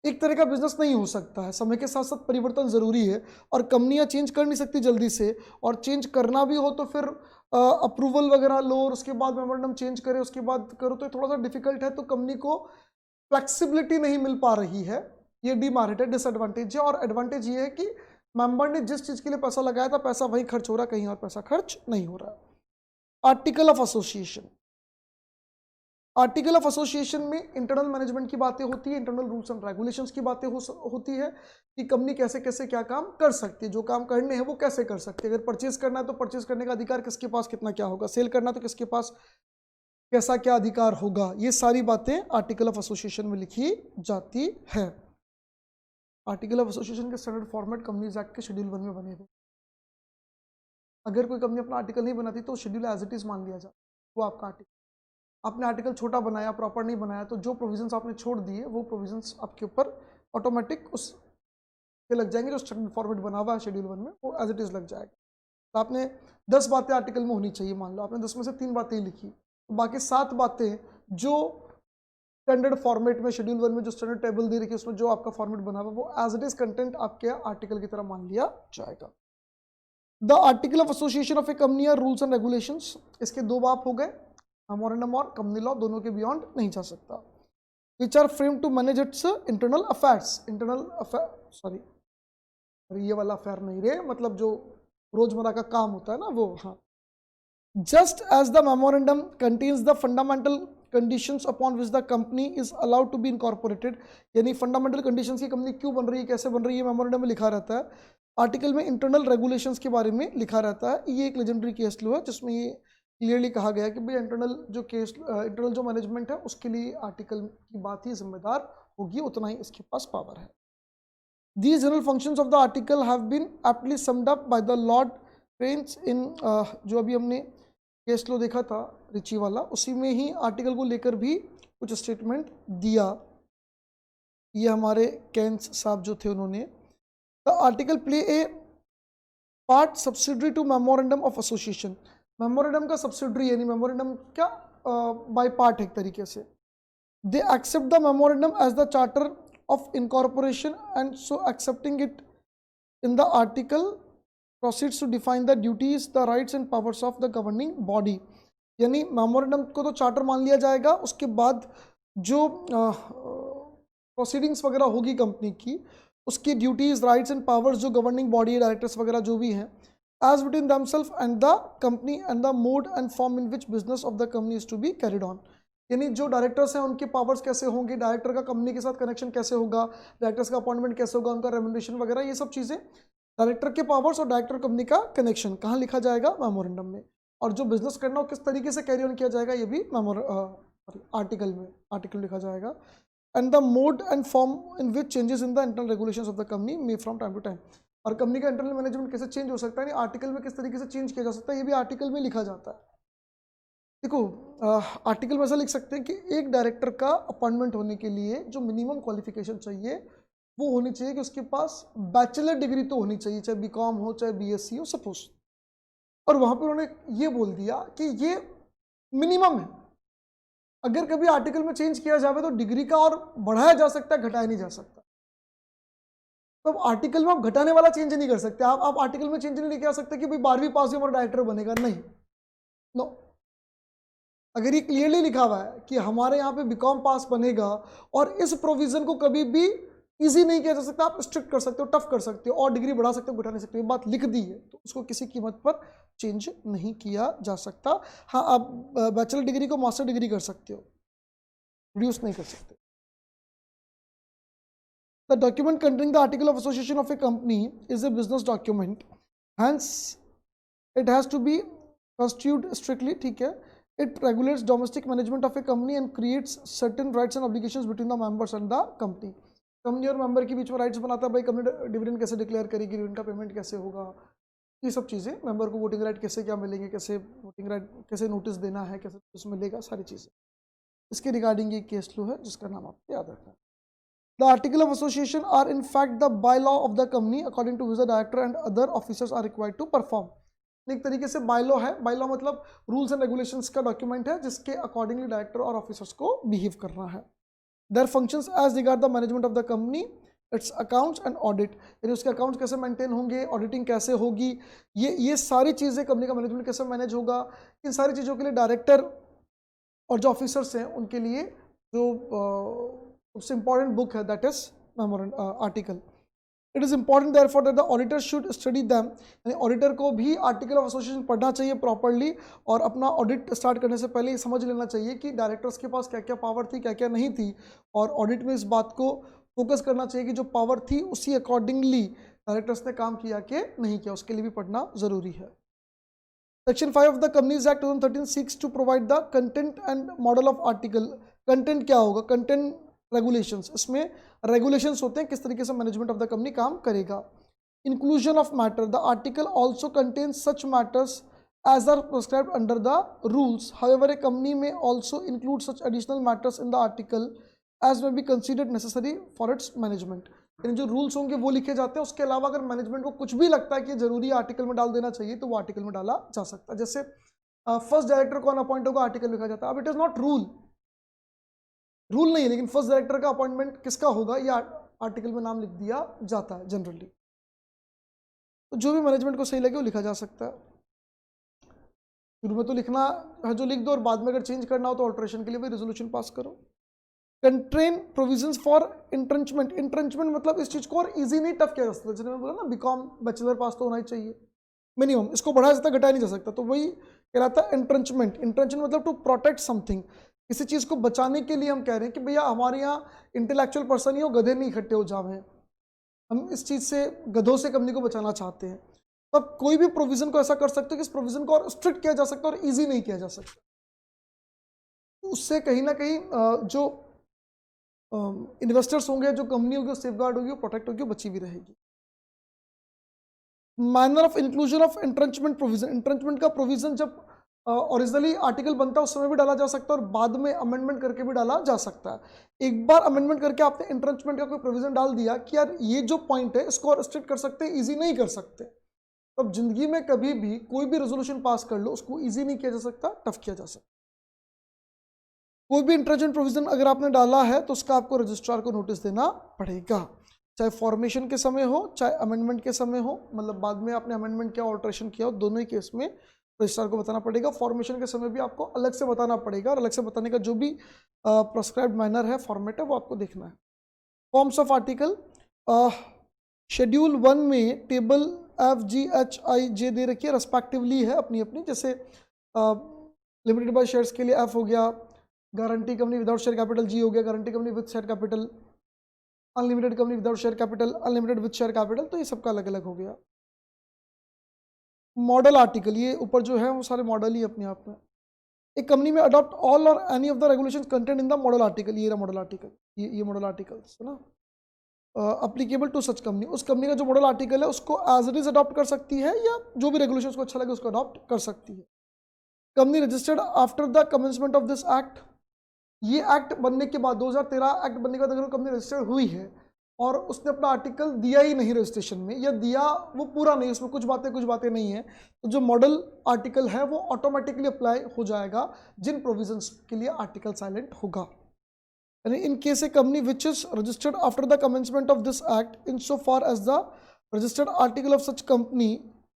एक तरह का बिजनेस नहीं हो सकता है। समय के साथ साथ परिवर्तन जरूरी है और कंपनियां चेंज कर नहीं सकती जल्दी से, और चेंज करना भी हो तो फिर अप्रूवल वगैरह लो और उसके बाद मेमोरेंडम चेंज करे, उसके बाद करो, तो थोड़ा सा डिफिकल्ट है। तो कंपनी को फ्लेक्सिबिलिटी नहीं मिल पा रही है, ये डीमेरिट है, डिसएडवांटेज है। और एडवांटेज ये है कि मेंबर ने जिस चीज के लिए पैसा लगाया था पैसा वही खर्च हो रहा है, कहीं और पैसा खर्च नहीं हो रहा। Article of association, article of association में इंटरनल मैनेजमेंट की बातें होती है, इंटरनल रूल्स एंड रेगुलेशंस की बातें होती है कि कंपनी कैसे कैसे क्या काम कर सकती है, जो काम करने हैं वो कैसे कर सकती है। अगर परचेज करना है तो परचेज करने का अधिकार किसके पास कितना क्या होगा, सेल करना तो किसके पास कैसा क्या अधिकार होगा, ये सारी बातें आर्टिकल ऑफ एसोसिएशन में लिखी जाती है। आर्टिकल ऑफ एसोसिएशन के स्टैंडर्ड फॉर्मेट कंपनीज एक्ट के शेड्यूल 1 में बने हुए। अगर कोई कंपनी अपना आर्टिकल नहीं बनाती तो शेड्यूल एज इट इज मान लिया जाता, वो आपका आर्टिकल। आपने आर्टिकल छोटा बनाया, प्रॉपर नहीं बनाया, तो जो प्रोविजंस आपने छोड़ दिए वो प्रोविजंस आपके ऊपर ऑटोमेटिक उस पे लग जाएंगे। जो स्टैंडर्ड फॉर्मेट बना हुआ है शेड्यूल 1 में वो एज इट इज लग जाएगा। तो आपने 10 बातें आर्टिकल में होनी चाहिए, मान लो आपने 10 में से 3 बातें ही लिखी, तो बाकी 7 बातें जो स्टैंडर्ड फॉर्मेट में शेड्यूल 1 में जो स्टैंडर्ड टेबल दे रखी है उसमें जो आपका फॉर्मेट बना हुआ वो एज इट इज कंटेंट आपके आर्टिकल की तरह मान लिया जाएगा। The article of association of a company are rules and regulations, इसके 2 बाप हो गए, मेमोरेंडम और कंपनी लॉ, दोनों के बियॉन्ड नहीं जा सकता। Which are frame to manage its internal affairs, internal affair, sorry ये वाला अफेयर नहीं रे, मतलब जो रोजमर्रा का काम होता है ना वो, हाँ। Just as the memorandum contains the fundamental conditions upon which the company is allowed to be incorporated, यानी फंडामेंटल कंडीशंस की कंपनी क्यों बन रही है, कैसे बन रही है, मेमोरेंडम में लिखा रहता है। आर्टिकल में इंटरनल रेगुलेशंस के बारे में लिखा रहता है। ये एक लेजेंडरी केस लो है जिसमें ये क्लियरली कहा गया है कि भाई इंटरनल जो केस इंटरनल जो मैनेजमेंट है उसके लिए आर्टिकल की बात ही जिम्मेदार होगी, उतना ही इसके पास पावर है। These general functions of the article have been aptly summed up by the Lord Payne in जो अभी हमने केस लो देखा था रिची वाला, उसी में ही आर्टिकल को लेकर भी कुछ स्टेटमेंट दिया। ये हमारे केन्स साहब जो थे उन्होंने, the article play a part subsidiary to memorandum of association, memorandum का सब्सिडरी यानी मेमोरेंडम क्या बाय पार्ट एक तरीके से। They accept the memorandum as the charter of incorporation and so accepting it in the article proceeds to define the duties, the rights and powers of the governing body, यानी memorandum को तो charter मान लिया जाएगा, उसके बाद जो proceedings वगैरह होगी कंपनी की, उसकी ड्यूटीज, राइट्स एंड पावर्स जो गवर्निंग बॉडी, डायरेक्टर्स वगैरह जो भी हैं, as between themselves and the company and the mode and form in which business of the company is to be carried on, यानी जो डायरेक्टर्स हैं उनके पावर्स कैसे होंगे, डायरेक्टर का कंपनी के साथ कनेक्शन कैसे होगा, डायरेक्टर्स का अपॉइंटमेंट कैसे होगा, उनका रेम्युनरेशन वगैरह, ये सब चीज़ें डायरेक्टर के पावर्स और डायरेक्टर कंपनी का कनेक्शन कहाँ लिखा जाएगा, मेमोरेंडम में। और जो बिजनेस करना हो किस तरीके से कैरी ऑन किया जाएगा ये भी आर्टिकल लिखा जाएगा। And the mode and form in which changes in the internal regulations of the company may from time to time, और कंपनी का इंटरनल मैनेजमेंट कैसे चेंज हो सकता है, आर्टिकल में किस तरीके से चेंज किया जा सकता है, ये भी आर्टिकल में लिखा जाता है। देखो आर्टिकल में ऐसा लिख सकते हैं कि एक डायरेक्टर का अपॉइंटमेंट होने के लिए जो मिनिमम क्वालिफिकेशन चाहिए वो होनी चाहिए कि उसके पास बैचलर डिग्री तो होनी चाहिए, चाहे बीकॉम हो चाहे बीएससी हो सपोज, और वहां पर उन्होंने ये बोल दिया कि ये मिनिमम है। अगर कभी आर्टिकल में चेंज किया जाए तो डिग्री का और बढ़ाया जा सकता है, घटाया नहीं जा सकता। तो अब आर्टिकल में आप घटाने वाला चेंज नहीं कर सकते, आप आर्टिकल में चेंज नहीं कर सकते कि भाई 12वीं पास ही हमारा डायरेक्टर बनेगा, नहीं, नो। अगर ये क्लियरली लिखा हुआ है कि हमारे यहाँ पे बीकॉम पास बनेगा और इस प्रोविजन को कभी भी इजी नहीं किया जा सकता, आप स्ट्रिक्ट कर सकते हो, टफ कर सकते हो और डिग्री बढ़ा सकते हो, घटा नहीं सकते, ये बात लिख दी है तो उसको किसी कीमत पर चेंज नहीं किया जा सकता। हाँ, आप बैचलर डिग्री को मास्टर डिग्री कर सकते हो, रिड्यूस नहीं कर सकते। The document containing the article of association of a company is a business document, hence it has to be constitute strictly, ठीक है। It regulates domestic management of a company and creates certain rights and obligations between the members and the company. Company और member के बीच में rights बनाता है, भाई company dividend कैसे declare करेगी, डिविडेंड का पेमेंट कैसे होगा, ये सब चीज़ें, मेंबर को वोटिंग राइट कैसे क्या मिलेंगे, कैसे वोटिंग राइट, कैसे नोटिस देना है, कैसे नोटिस मिलेगा, सारी चीज़ें इसके रिगार्डिंग ये केस लो है जिसका नाम आपको याद रखना है। The article of association are in fact the bylaw of the company according to which the director and other officers are required to perform. एक तरीके से बायलॉ है, बायलॉ मतलब रूल्स एंड रेगुलेशंस का डॉक्यूमेंट है जिसके accordingly director और officers को बिहेव करना है। Their functions as regard the management of the company, its accounts and audit, यानी उसके अकाउंट्स कैसे मेंटेन होंगे, ऑडिटिंग कैसे होगी, ये सारी चीज़ें, कंपनी का मैनेजमेंट कैसे मैनेज होगा, इन सारी चीज़ों के लिए डायरेक्टर और जो ऑफिसर्स हैं उनके लिए जो सबसे इंपॉर्टेंट बुक है that is article. It is important therefore that the auditor should study them, यानी ऑडिटर को भी आर्टिकल ऑफ एसोसिएशन पढ़ना चाहिए प्रॉपर्ली, और अपना ऑडिट स्टार्ट करने से पहले ये समझ लेना चाहिए कि डायरेक्टर्स के पास क्या क्या पावर थी, क्या क्या नहीं थी, और ऑडिट में इस बात को फोकस करना चाहिए कि जो पावर थी उसी अकॉर्डिंगली डायरेक्टर्स ने काम किया कि नहीं किया, उसके लिए भी पढ़ना जरूरी है। Section 5 of the companies act 2013 seeks to provide the content and model of article. Content क्या होगा? कंटेंट रेगुलेशंस, इसमें रेगुलेशंस होते हैं किस तरीके से मैनेजमेंट ऑफ द कंपनी काम करेगा। Inclusion of matter, the article also contains such matters as are prescribed under the rules. However, a company may also include such additional matters in the article as may be considered necessary for its management. यानी जो rules होंगे वो लिखे जाते हैं, उसके अलावा अगर मैनेजमेंट को कुछ भी लगता है कि जरूरी आर्टिकल में डाल देना चाहिए तो वो आर्टिकल में डाला जा सकता है। जैसे फर्स्ट डायरेक्टर कौन अपॉइंट होगा, आर्टिकल लिखा जाता है। अब इट इज नॉट रूल नहीं है, लेकिन फर्स्ट डायरेक्टर का अपॉइंटमेंट किसका होगा ये आर्टिकल में नाम लिख दिया जाता है जनरली। तो जो भी मैनेजमेंट को सही लगे वो लिखा जा सकता है। शुरू में तो लिखना है जो लिख दो, और बाद में अगर चेंज करना हो तो ऑल्ट्रेशन के लिए भी रेजोल्यूशन पास करो। कंट्रेन प्रोविजंस फॉर इंट्रेंचमेंट, इंट्रेंचमेंट मतलब इस चीज को और इजी नहीं टफ किया जा सकता। जैसे मैंने बोला ना बीकॉम बैचलर पास तो होना ही चाहिए मिनिमम, इसको बढ़ाया जाता घटाया नहीं जा सकता, तो वही कहलाता है इंट्रेंचमेंट। इंट्रेंचमेंट मतलब टू प्रोटेक्ट समथिंग, किसी चीज को बचाने के लिए हम कह रहे हैं कि भैया हमारे यहाँ इंटेलेक्चुअल पर्सन ही हो, गधे नहीं इकट्ठे हो जावे, हम इस चीज से गधों से कंपनी को बचाना चाहते हैं। तब कोई भी प्रोविजन को ऐसा कर सकते हो कि इस प्रोविजन को और स्ट्रिक्ट किया जा सकता है और इजी नहीं किया जा सकता। उससे कहीं ना कहीं जो इन्वेस्टर्स होंगे, जो कंपनी होगी, सेफगार्ड होगी, प्रोटेक्ट होगी, बची भी रहेगी। Manner of inclusion of entrenchment provision, entrenchment का प्रोविजन जब ओरिजिनली आर्टिकल बनता है उस समय भी डाला जा सकता है और बाद में अमेंडमेंट करके भी डाला जा सकता है। एक बार अमेंडमेंट करके आपने इंट्रेंचमेंट का कोई प्रोविजन डाल दिया कि यार ये जो पॉइंट है इसको और स्ट्रिक्ट कर सकते हैं, इजी नहीं कर सकते, तब जिंदगी में कभी भी कोई भी रेजोल्यूशन पास कर लो उसको इजी नहीं किया जा सकता, टफ किया जा सकता। कोई भी इंट्रेंचमेंट प्रोविजन अगर आपने डाला है तो उसका आपको रजिस्ट्रार को नोटिस देना पड़ेगा, चाहे फॉर्मेशन के समय हो चाहे अमेंडमेंट के समय हो, मतलब बाद में आपने अमेंडमेंट किया ऑल्ट्रेशन किया हो, दोनों ही केस में रजिस्ट्रार को बताना पड़ेगा। फॉर्मेशन के समय भी आपको अलग से बताना पड़ेगा, और अलग से बताने का जो भी प्रेस्क्राइब्ड मैनर है, फॉर्मेट है, वो आपको देखना है। फॉर्म्स ऑफ आर्टिकल, शेड्यूल 1 में टेबल FGHIJ दे रखी है, रेस्पेक्टिवली है अपनी अपनी, जैसे लिमिटेड बाय शेयर्स के लिए F हो गया, guarantee company without share capital G हो गया, guarantee company with share capital, unlimited company without share capital, unlimited with share capital, तो ये सबका अलग अलग हो गया। मॉडल आर्टिकल, ये ऊपर जो है वो सारे मॉडल ही अपने आप में। एक कंपनी में अडॉप्ट ऑल और any of the regulations content in the model article, ये रहा मॉडल आर्टिकल, ये मॉडल आर्टिकल्स है ना, अप्लीकेबल टू सच कंपनी। उस कंपनी का जो मॉडल आर्टिकल है उसको एज इट इज अडॉप्ट कर सकती है, या जो भी रेगुलेशन उसको अच्छा लगे उसको अडॉप्ट कर सकती है। Company registered after the commencement of this act, ये एक्ट बनने के बाद 2013 एक्ट बनने के बाद अगर कंपनी रजिस्टर्ड हुई है और उसने अपना आर्टिकल दिया ही नहीं रजिस्ट्रेशन में, या दिया वो पूरा नहीं, उसमें कुछ बातें नहीं है, तो जो मॉडल आर्टिकल है वो ऑटोमेटिकली अप्लाई हो जाएगा जिन प्रोविजंस के लिए आर्टिकल साइलेंट होगा। In case a company which is registered after the commencement of this act, insofar as the registered article of such company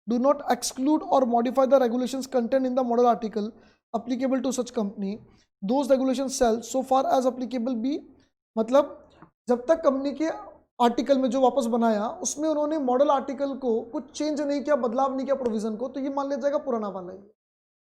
do not exclude or modify the regulations contained in the model article applicable to such company, those regulations shall so far as applicable be, मतलब जब तक company के article में जो वापस बनाया उसमें उन्होंने मॉडल आर्टिकल को कुछ चेंज नहीं किया, बदलाव नहीं किया प्रोविजन को, तो ये मान लिया जाएगा पुराना वाला ही।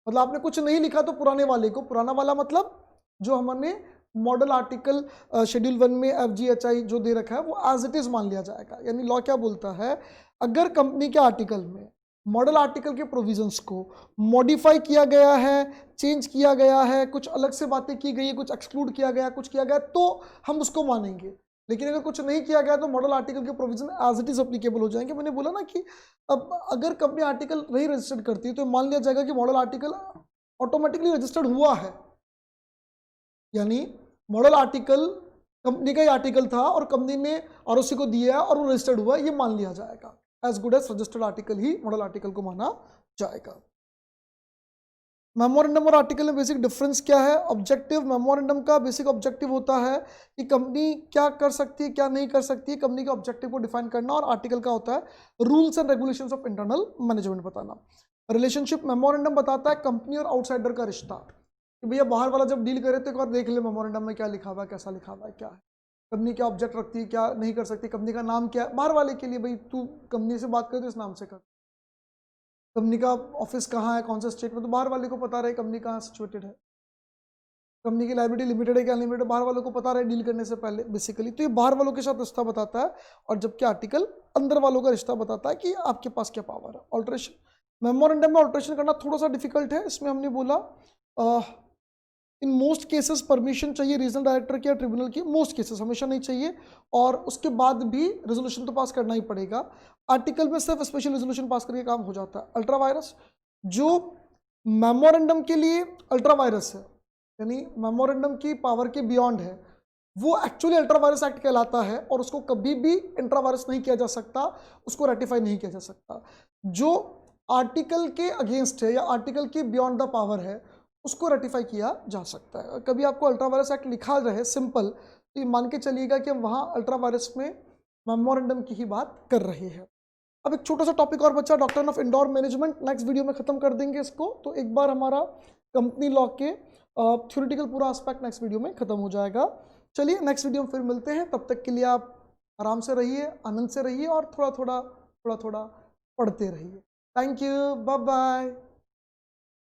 मतलब आपने कुछ नहीं लिखा तो पुराने वाले को, पुराना वाला मतलब जो हमने मॉडल आर्टिकल शेड्यूल 1 में FGHI जो दे रखा है वो एज इट इज मान लिया जाएगा। यानी लॉ क्या बोलता है, अगर कंपनी के आर्टिकल में मॉडल आर्टिकल के प्रोविजंस को मॉडिफाई किया गया है, चेंज किया गया है, कुछ अलग से बातें की गई है, कुछ एक्सक्लूड किया गया, कुछ किया गया, तो हम उसको मानेंगे। लेकिन अगर कुछ नहीं किया गया तो मॉडल आर्टिकल के provision as it is applicable हो जाएंगे। मैंने बोला ना कि अब अगर कंपनी आर्टिकल नहीं रजिस्टर्ड करती तो मान लिया जाएगा कि मॉडल आर्टिकल ऑटोमेटिकली रजिस्टर्ड हुआ है, यानी मॉडल आर्टिकल कंपनी का ही आर्टिकल था और कंपनी ने ROC को दिया है और वो रजिस्टर्ड हुआ, ये मान लिया जाएगा। As good as registered article ही मॉडल आर्टिकल को माना जाएगा। मेमोरेंडम और आर्टिकल में बेसिक डिफरेंस क्या है? ऑब्जेक्टिव, मेमोरेंडम का बेसिक ऑब्जेक्टिव होता है कि कंपनी क्या कर सकती है, क्या नहीं कर सकती है, कंपनी के ऑब्जेक्टिव को डिफाइन करना, और आर्टिकल का होता है rules and regulations of internal management बताना। रिलेशनशिप, मेमोरेंडम बताता है कंपनी और आउटसाइडर का रिश्ता, कि भैया बाहर वाला जब डील करे तो एक बार देख ले मेमोरेंडम में क्या लिखा हुआ है, कैसा लिखा हुआ है, क्या है, कंपनी क्या ऑब्जेक्ट रखती है, क्या नहीं कर सकती, कंपनी का नाम क्या है, बाहर वाले के लिए भाई तू कंपनी से बात करे तो इस नाम से कर, कंपनी का ऑफिस कहाँ है, कौन सा स्टेट में, तो बाहर वाले को पता रहे कंपनी कहाँ सिचुएटेड है, कंपनी की लायबिलिटी लिमिटेड है क्या अनलिमिटेड, बाहर वालों को पता रहे डील करने से पहले बेसिकली। तो ये बाहर वालों के साथ रिश्ता बताता है, और जबकि आर्टिकल अंदर वालों का रिश्ता बताता है कि आपके पास क्या पावर है। ऑल्ट्रेशन, मेमोरेंडम में ऑल्ट्रेशन करना थोड़ा सा डिफिकल्ट है, इसमें हमने बोला इन मोस्ट केसेस परमिशन चाहिए रीजनल डायरेक्टर की या ट्रिब्यूनल की, मोस्ट केसेस, हमेशा नहीं चाहिए, और उसके बाद भी रेजोल्यूशन तो पास करना ही पड़ेगा। आर्टिकल में सिर्फ स्पेशल रेजोल्यूशन पास करके काम हो जाता है। अल्ट्रा वायरस, जो मेमोरेंडम के लिए अल्ट्रा वायरस है, यानी मेमोरेंडम की पावर के बियॉन्ड है, वो एक्चुअली अल्ट्रा वायरस एक्ट कहलाता है, और उसको कभी भी इंट्रा वायरस नहीं किया जा सकता, उसको रेटिफाई नहीं किया जा सकता। जो आर्टिकल के अगेंस्ट है या आर्टिकल की बियॉन्ड द पावर है, उसको रेटिफाई किया जा सकता है। कभी आपको अल्ट्रा वायरस एक्ट लिखा रहे सिंपल, तो ये मान के चलिएगा कि हम वहाँ अल्ट्रा वायरस में मेमोरेंडम की ही बात कर रहे हैं। अब एक छोटा सा टॉपिक और बचा, doctrine of indoor management, next video में खत्म कर देंगे इसको। तो एक बार हमारा कंपनी लॉ के थ्योरेटिकल पूरा एस्पेक्ट नेक्स्ट वीडियो में खत्म हो जाएगा। चलिए नेक्स्ट वीडियो में फिर मिलते हैं, तब तक के लिए आप आराम से रहिए, आनंद से रहिए, और थोड़ा थोड़ा पढ़ते रहिए। Thank you, bye bye.